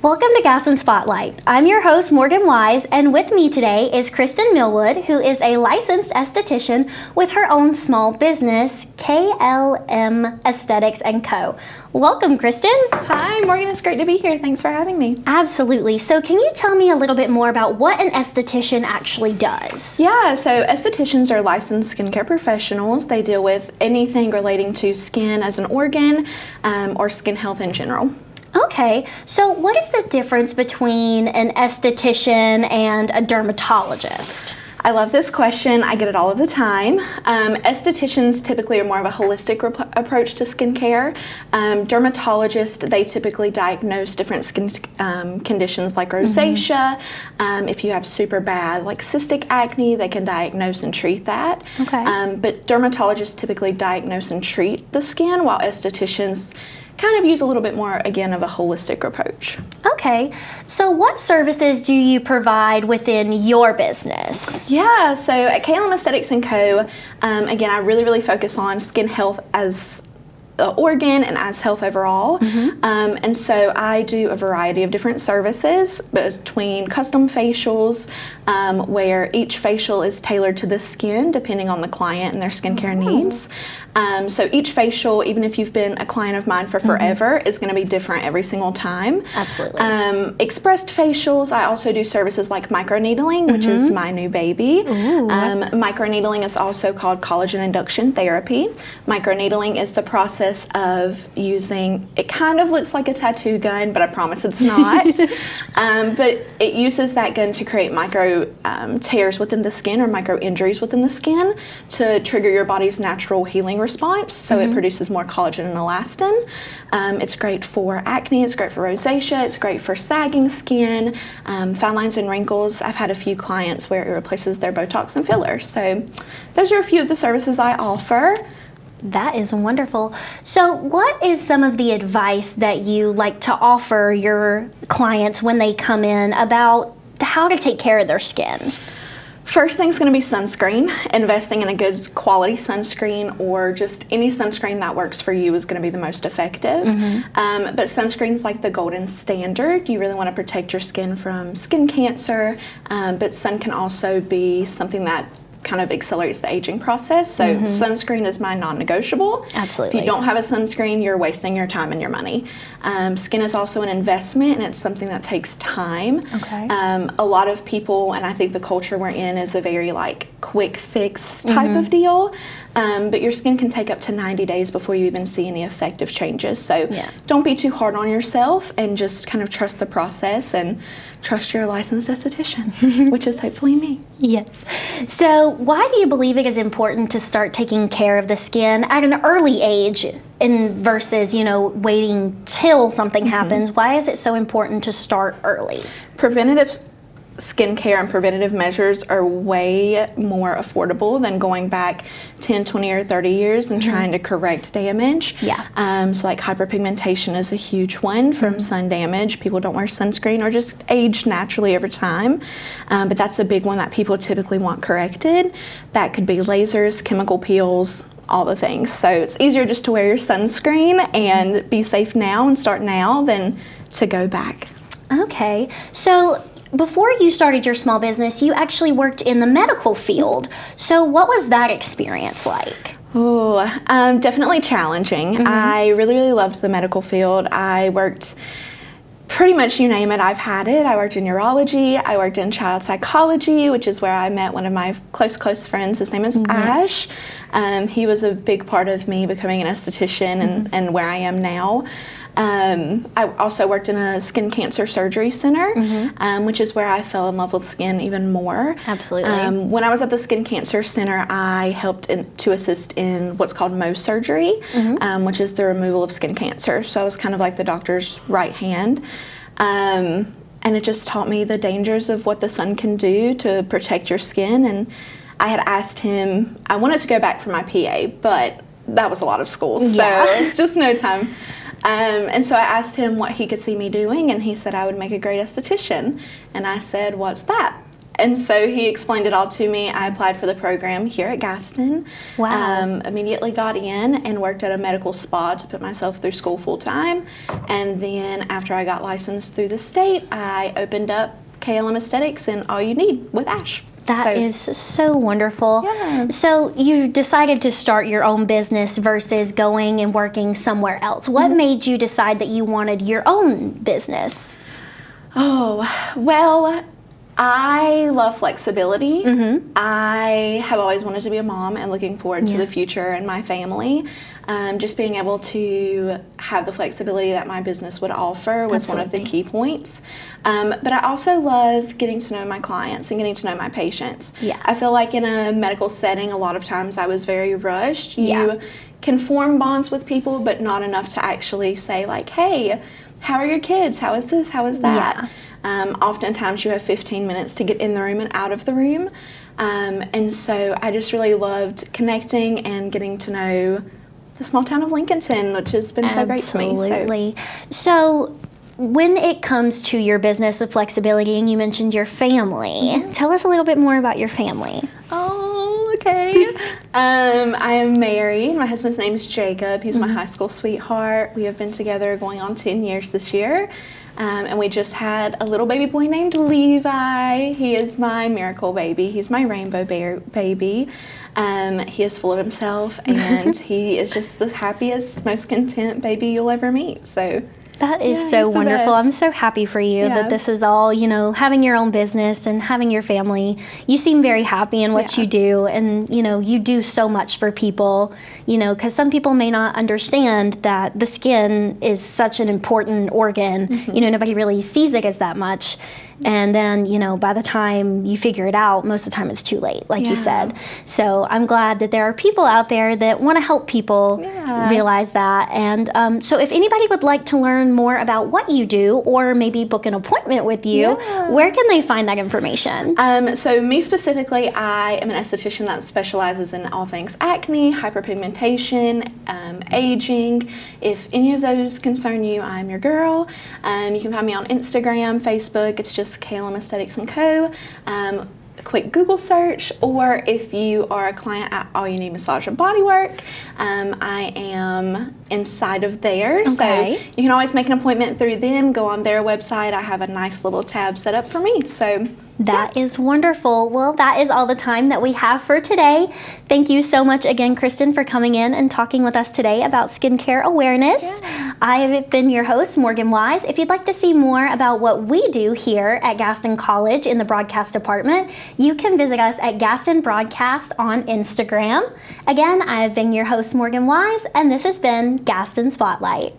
Welcome to Gas and Spotlight. I'm your host, Morgan Wise, and with me today is Kristen Millwood, who is a licensed esthetician with her own small business, KLM Esthetics Co. Welcome, Kristen. Hi, Morgan. It's great to be here. Thanks for having me. Absolutely. So can you tell me a little bit more about what an esthetician actually does? Yeah, so estheticians are licensed skincare professionals. They deal with anything relating to skin as an organ or skin health in general. Okay, so what is the difference between an esthetician and a dermatologist? I love this question. I get it all of the time. Estheticians typically are more of a holistic approach to skincare. Dermatologists, they typically diagnose different skin conditions like rosacea. If you have super bad like cystic acne, they can diagnose and treat that. Okay. But dermatologists typically diagnose and treat the skin, while estheticians kind of use a little bit more, again, of a holistic approach. Okay, so what services do you provide within your business? Yeah, so at KLM Esthetics Co, again, I really focus on skin health as the organ and as health overall. And so I do a variety of different services between custom facials, where each facial is tailored to the skin depending on the client and their skincare needs. So each facial, even if you've been a client of mine for forever, is going to be different every single time. Absolutely. Expressed facials, I also do services like microneedling, which is my new baby. Microneedling is also called collagen induction therapy. Microneedling is the process of using, it kind of looks like a tattoo gun, but I promise it's not. But it uses that gun to create micro tears within the skin or micro injuries within the skin to trigger your body's natural healing response. So it produces more collagen and elastin. It's great for acne, it's great for rosacea, it's great for sagging skin, fine lines and wrinkles. I've had a few clients where it replaces their Botox and fillers. So those are a few of the services I offer. That is wonderful. So what is some of the advice that you like to offer your clients when they come in about how to take care of their skin? First thing's going to be sunscreen. Investing in a good quality sunscreen or just any sunscreen that works for you is going to be the most effective. But sunscreen's like the golden standard. You really want to protect your skin from skin cancer, but sun can also be something that kind of accelerates the aging process. So sunscreen is my non-negotiable. Absolutely. If you don't have a sunscreen, you're wasting your time and your money. Skin is also an investment, and it's something that takes time. Okay. A lot of people, and I think the culture we're in is a very like quick fix type of deal. But your skin can take up to 90 days before you even see any effective changes. So don't be too hard on yourself and just kind of trust the process and trust your licensed esthetician, which is hopefully me. Yes. So why do you believe it is important to start taking care of the skin at an early age versus, waiting till something happens? Why is it so important to start early? Preventative skincare and preventative measures are way more affordable than going back 10, 20, or 30 years and trying to correct damage. So like hyperpigmentation is a huge one from sun damage. People don't wear sunscreen or just age naturally over time. But that's a big one that people typically want corrected. That could be lasers, chemical peels, all the things. So it's easier just to wear your sunscreen and be safe now and start now than to go back. Okay. So before you started your small business, you actually worked in the medical field. So what was that experience like? Oh, definitely challenging. I really loved the medical field. I worked pretty much, you name it, I've had it. I worked in urology. I worked in child psychology, which is where I met one of my close friends. His name is Ash. He was a big part of me becoming an esthetician and where I am now. I also worked in a skin cancer surgery center, which is where I fell in love with skin even more. Absolutely. When I was at the skin cancer center, I helped to assist in what's called Mohs surgery, which is the removal of skin cancer. So I was kind of like the doctor's right hand. And it just taught me the dangers of what the sun can do to protect your skin. And I had asked him, I wanted to go back for my PA, but that was a lot of school, so just no time. And so I asked him what he could see me doing, and he said I would make a great esthetician. And I said, what's that? And so he explained it all to me. I applied for the program here at Gaston. Wow. Immediately got in and worked at a medical spa to put myself through school full time. And then after I got licensed through the state, I opened up KLM Esthetics and All You Need with Ash. That is so wonderful. Yeah. So you decided to start your own business versus going and working somewhere else. What made you decide that you wanted your own business? Oh, well, I love flexibility. I have always wanted to be a mom and looking forward to the future and my family. Just being able to have the flexibility that my business would offer was one of the key points. But I also love getting to know my clients and getting to know my patients. Yeah. I feel like in a medical setting, a lot of times I was very rushed. You can form bonds with people, but not enough to actually say like, hey, how are your kids? How is this? How is that? Oftentimes you have 15 minutes to get in the room and out of the room. And so I just really loved connecting and getting to know the small town of Lincolnton, which has been so great to me. Absolutely. So when it comes to your business of flexibility, and you mentioned your family, tell us a little bit more about your family. Oh, okay. I am married. My husband's name is Jacob. He's my high school sweetheart. We have been together going on 10 years this year. And we just had a little baby boy named Levi. He is my miracle baby. He's my rainbow baby. He is full of himself, and he is just the happiest, most content baby you'll ever meet. So that is so wonderful. I'm so happy for you that this is all, having your own business and having your family. You seem very happy in what you do, and, you do so much for people, because some people may not understand that the skin is such an important organ. Nobody really sees it as that much. And then, by the time you figure it out, most of the time it's too late, like you said. So I'm glad that there are people out there that want to help people realize that. And so if anybody would like to learn more about what you do, or maybe book an appointment with you, where can they find that information? So me specifically, I am an esthetician that specializes in all things acne, hyperpigmentation, aging. If any of those concern you, I'm your girl. You can find me on Instagram, Facebook. It's just KLM Esthetics Co. A quick Google search, or if you are a client at All You Need Massage and Bodywork, I am inside of there. So you can always make an appointment through them, go on their website. I have a nice little tab set up for me. So that is wonderful. Well, that is all the time that we have for today. Thank you so much again, Kristen, for coming in and talking with us today about skincare awareness. I have been your host, Morgan Wise. If you'd like to see more about what we do here at Gaston College in the broadcast department, you can visit us at Gaston Broadcast on Instagram. Again, I have been your host, Morgan Wise, and this has been Gaston Spotlight.